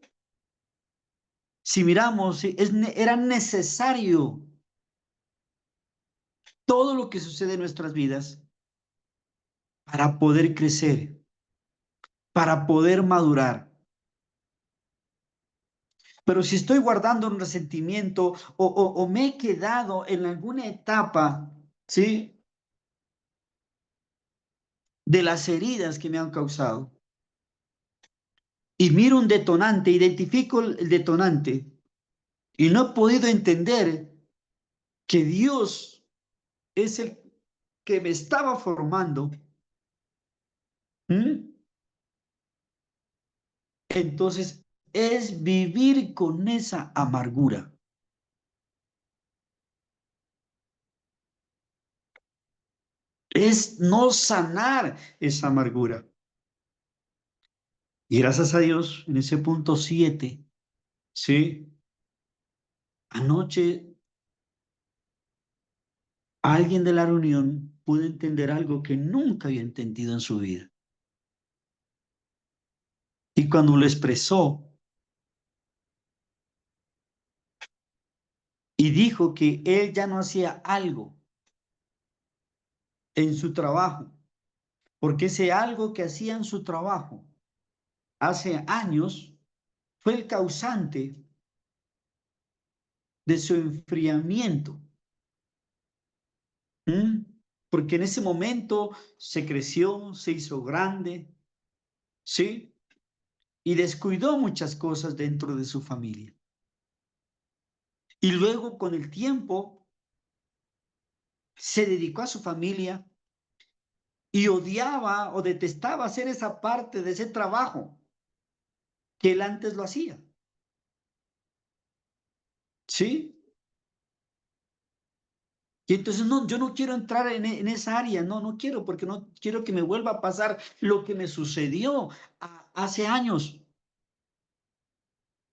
Si miramos, ¿sí? Era necesario todo lo que sucede en nuestras vidas para poder crecer, para poder madurar. Pero si estoy guardando un resentimiento o me he quedado en alguna etapa, ¿sí? De las heridas que me han causado, y miro un detonante, identifico el detonante, y no he podido entender que Dios es el que me estaba formando, ¿Mm? Entonces es vivir con esa amargura. Es no sanar esa amargura. Y gracias a Dios, en ese punto 7, ¿sí? Anoche alguien de la reunión pudo entender algo que nunca había entendido en su vida. Y cuando lo expresó y dijo que él ya no hacía algo en su trabajo, porque ese algo que hacía en su trabajo hace años fue el causante de su enfriamiento. ¿Mm? Porque en ese momento se creció, se hizo grande, ¿sí? Y descuidó muchas cosas dentro de su familia. Y luego, con el tiempo, se dedicó a su familia y odiaba o detestaba hacer esa parte de ese trabajo que él antes lo hacía. ¿Sí? Y entonces no, yo no quiero entrar en esa área, no quiero, porque no quiero que me vuelva a pasar lo que me sucedió hace años.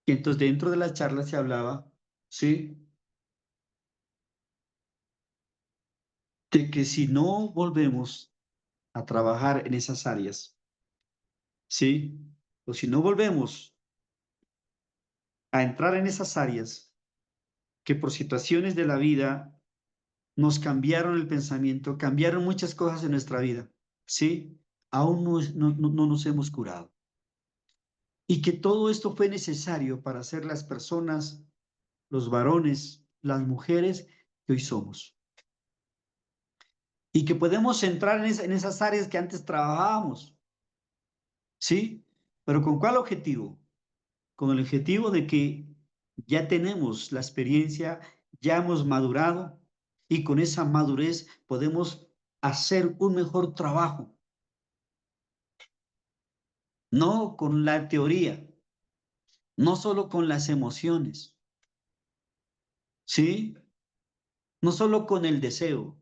Y entonces dentro de la charla se hablaba, ¿sí? De que si no volvemos a trabajar en esas áreas, ¿sí? O si no volvemos a entrar en esas áreas que por situaciones de la vida nos cambiaron el pensamiento, cambiaron muchas cosas en nuestra vida, ¿sí? Aún no nos hemos curado. Y que todo esto fue necesario para ser las personas, los varones, las mujeres que hoy somos. Y que podemos entrar en esas áreas que antes trabajábamos, ¿sí? Pero ¿con cuál objetivo? Con el objetivo de que ya tenemos la experiencia, ya hemos madurado y con esa madurez podemos hacer un mejor trabajo. No con la teoría, no solo con las emociones, ¿sí? No solo con el deseo,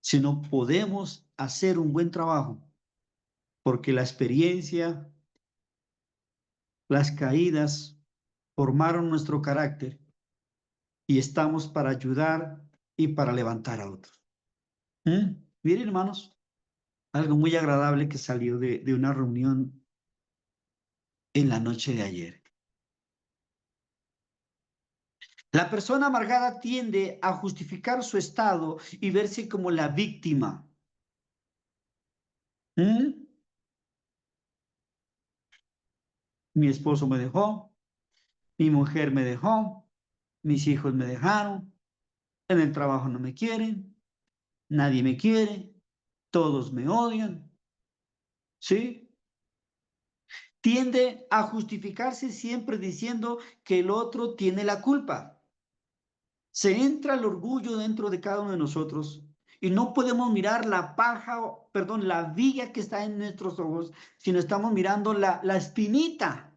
sino podemos hacer un buen trabajo, porque la experiencia, las caídas formaron nuestro carácter y estamos para ayudar y para levantar a otros. Miren, hermanos, algo muy agradable que salió de una reunión en la noche de ayer. La persona amargada tiende a justificar su estado y verse como la víctima. Mi esposo me dejó, mi mujer me dejó, mis hijos me dejaron, en el trabajo no me quieren, nadie me quiere, todos me odian, ¿sí? Tiende a justificarse siempre diciendo que el otro tiene la culpa. Se entra el orgullo dentro de cada uno de nosotros y no podemos mirar la paja, perdón, la viga que está en nuestros ojos, sino estamos mirando la espinita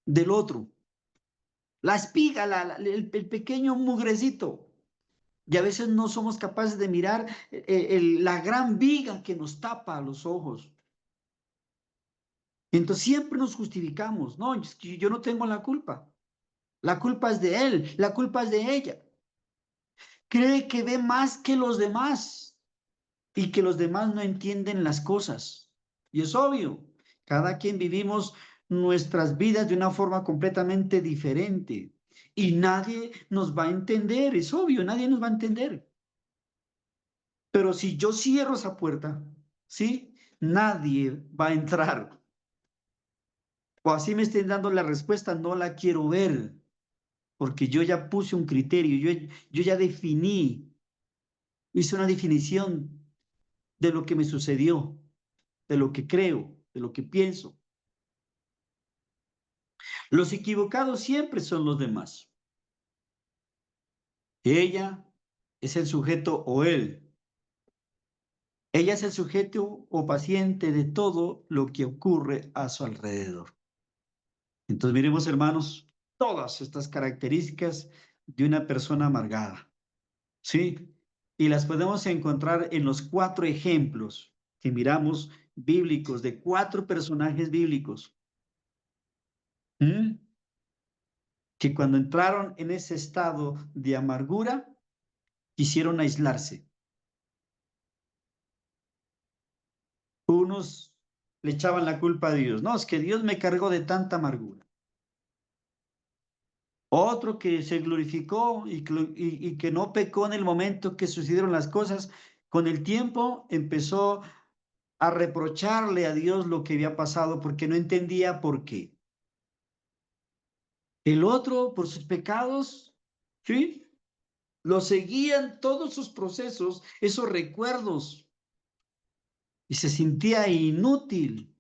del otro, la espiga, el pequeño mugrecito. Y a veces no somos capaces de mirar la gran viga que nos tapa los ojos. Entonces siempre nos justificamos, no, es que yo no tengo la culpa es de él, la culpa es de ella. Cree que ve más que los demás y que los demás no entienden las cosas. Y es obvio, cada quien vivimos nuestras vidas de una forma completamente diferente y nadie nos va a entender, es obvio, nadie nos va a entender. Pero si yo cierro esa puerta, ¿sí? Nadie va a entrar. O así me estén dando la respuesta, no la quiero ver, porque yo ya puse un criterio, yo ya definí, hice una definición de lo que me sucedió, de lo que creo, de lo que pienso. Los equivocados siempre son los demás. Ella es el sujeto o él. Ella es el sujeto o paciente de todo lo que ocurre a su alrededor. Entonces miremos, hermanos, todas estas características de una persona amargada, ¿sí? Y las podemos encontrar en los 4 ejemplos que miramos bíblicos, de 4 personajes bíblicos, que cuando entraron en ese estado de amargura, quisieron aislarse. Unos le echaban la culpa a Dios. No, es que Dios me cargó de tanta amargura. Otro que se glorificó y que no pecó en el momento que sucedieron las cosas, con el tiempo empezó a reprocharle a Dios lo que había pasado porque no entendía por qué. El otro, por sus pecados, ¿sí? Lo seguían todos sus procesos, esos recuerdos, y se sentía inútil.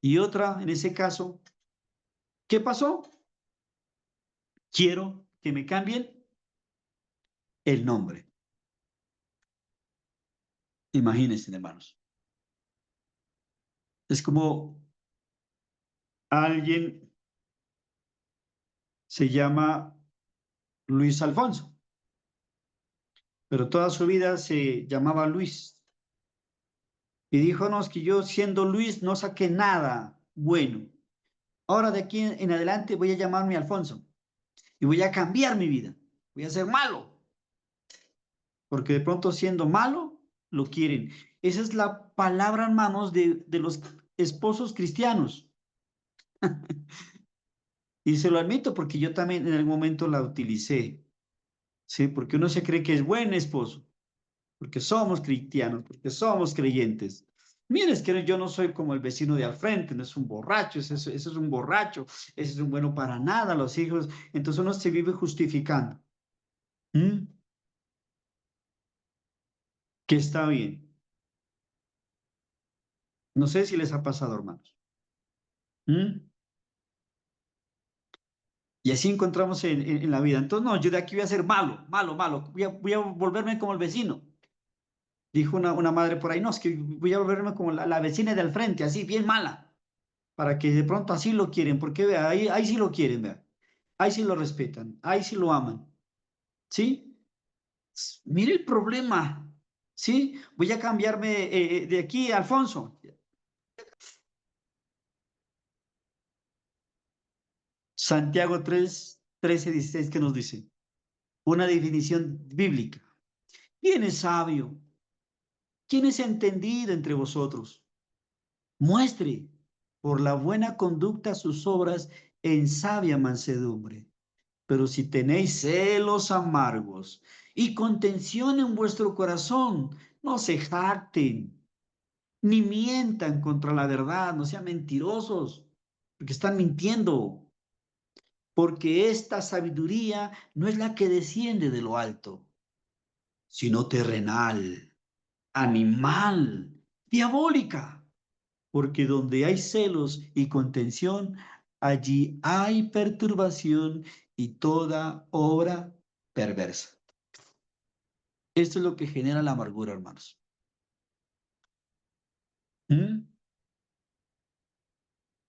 Y otra, en ese caso, ¿qué pasó? Quiero que me cambien el nombre. Imagínense, hermanos. Es como alguien se llama Luis Alfonso, pero toda su vida se llamaba Luis. Y dijo, no, es que yo siendo Luis no saqué nada bueno. Ahora de aquí en adelante voy a llamarme Alfonso y voy a cambiar mi vida. Voy a ser malo. Porque de pronto siendo malo, lo quieren. Esa es la palabra, hermanos, de los esposos cristianos. Y se lo admito porque yo también en algún momento la utilicé. ¿Sí? Porque uno se cree que es buen esposo, porque somos cristianos, porque somos creyentes. Mira, es que yo no soy como el vecino de al frente, no es un borracho, ese es un borracho, ese es un bueno para nada, los hijos. Entonces uno se vive justificando. Que está bien. No sé si les ha pasado, hermanos. Y así encontramos en la vida. Entonces, no, yo de aquí voy a ser malo, malo, malo. Voy a volverme como el vecino. Dijo una madre por ahí, no, es que voy a volverme como la vecina de al frente, así, bien mala, para que de pronto así lo quieren, porque vea, ahí sí lo quieren, vea. Ahí sí lo respetan, ahí sí lo aman. ¿Sí? Mire el problema. ¿Sí? Voy a cambiarme de aquí, Alfonso. Santiago 3, 13, 16, ¿qué nos dice? Una definición bíblica. ¿Quién es sabio? ¿Quién es entendido entre vosotros? Muestre por la buena conducta sus obras en sabia mansedumbre. Pero si tenéis celos amargos y contención en vuestro corazón, no se jacten, ni mientan contra la verdad, no sean mentirosos, porque están mintiendo. Porque esta sabiduría no es la que desciende de lo alto, sino terrenal, animal, diabólica. Porque donde hay celos y contención, allí hay perturbación y toda obra perversa. Esto es lo que genera la amargura, hermanos. ¿Mm?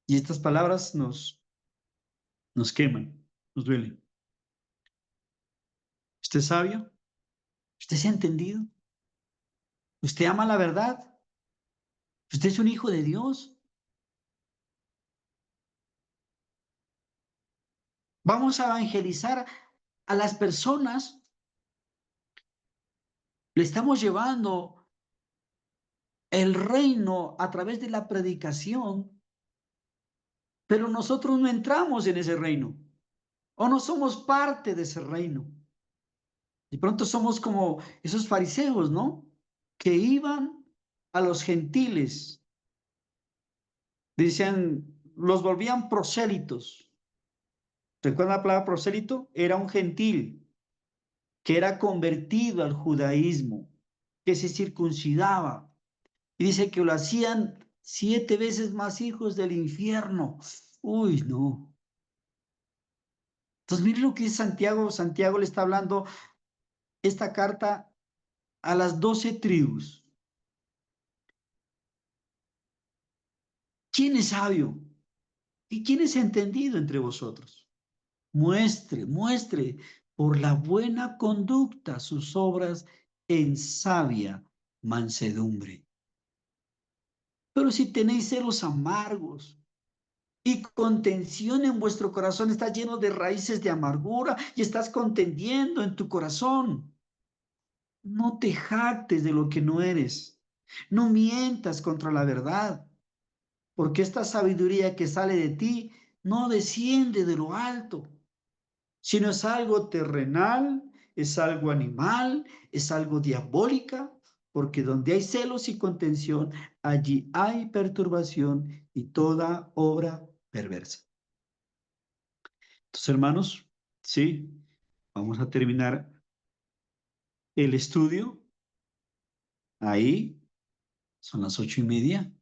Y estas palabras nos queman, nos duelen. ¿Usted es sabio? ¿Usted se ha entendido? ¿Usted ama la verdad? ¿Usted es un hijo de Dios? Vamos a evangelizar a las personas. Le estamos llevando el reino a través de la predicación, pero nosotros no entramos en ese reino o no somos parte de ese reino. De pronto somos como esos fariseos, ¿no? Que iban a los gentiles, decían, los volvían prosélitos. ¿Recuerdan la palabra prosélito? Era un gentil que era convertido al judaísmo, que se circuncidaba. Y dice que lo hacían 7 veces más hijos del infierno. Uy, no. Entonces, mire lo que dice Santiago. Santiago le está hablando esta carta a las 12 tribus. ¿Quién es sabio? ¿Y quién es entendido entre vosotros? Muestre por la buena conducta sus obras en sabia mansedumbre. Pero si tenéis celos amargos y contención en vuestro corazón, está lleno de raíces de amargura y estás contendiendo en tu corazón. No te jactes de lo que no eres. No mientas contra la verdad, porque esta sabiduría que sale de ti no desciende de lo alto, sino es algo terrenal, es algo animal, es algo diabólica, porque donde hay celos y contención, allí hay perturbación y toda obra perversa. Entonces, hermanos, sí, vamos a terminar el estudio. Ahí son las 8:30.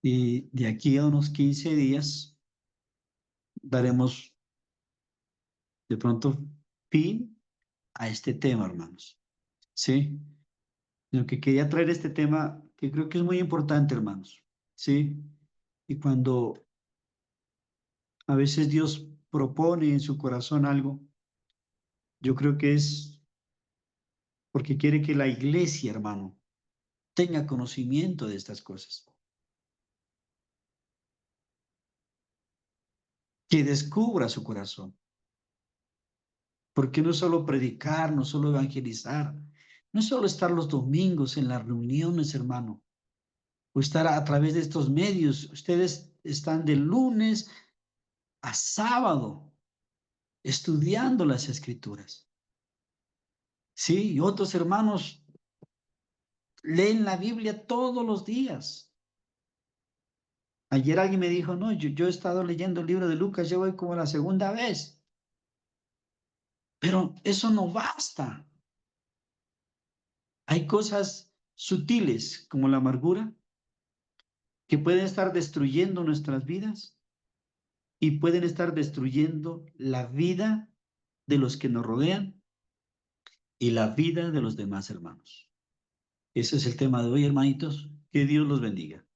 Y de aquí a unos 15 días daremos de pronto fin a este tema, hermanos. ¿Sí? Lo que quería traer este tema que creo que es muy importante, hermanos. ¿Sí? Y cuando a veces Dios propone en su corazón algo, yo creo que es porque quiere que la iglesia, hermano, tenga conocimiento de estas cosas. Que descubra su corazón. Porque no es solo predicar, no es solo evangelizar, no es solo estar los domingos en las reuniones, hermano, o estar a través de estos medios. Ustedes están de lunes a sábado estudiando las escrituras. Sí, y otros hermanos leen la Biblia todos los días. Ayer alguien me dijo, no, yo he estado leyendo el libro de Lucas, ya voy como la segunda vez. Pero eso no basta. Hay cosas sutiles como la amargura que pueden estar destruyendo nuestras vidas y pueden estar destruyendo la vida de los que nos rodean y la vida de los demás hermanos. Ese es el tema de hoy, hermanitos. Que Dios los bendiga.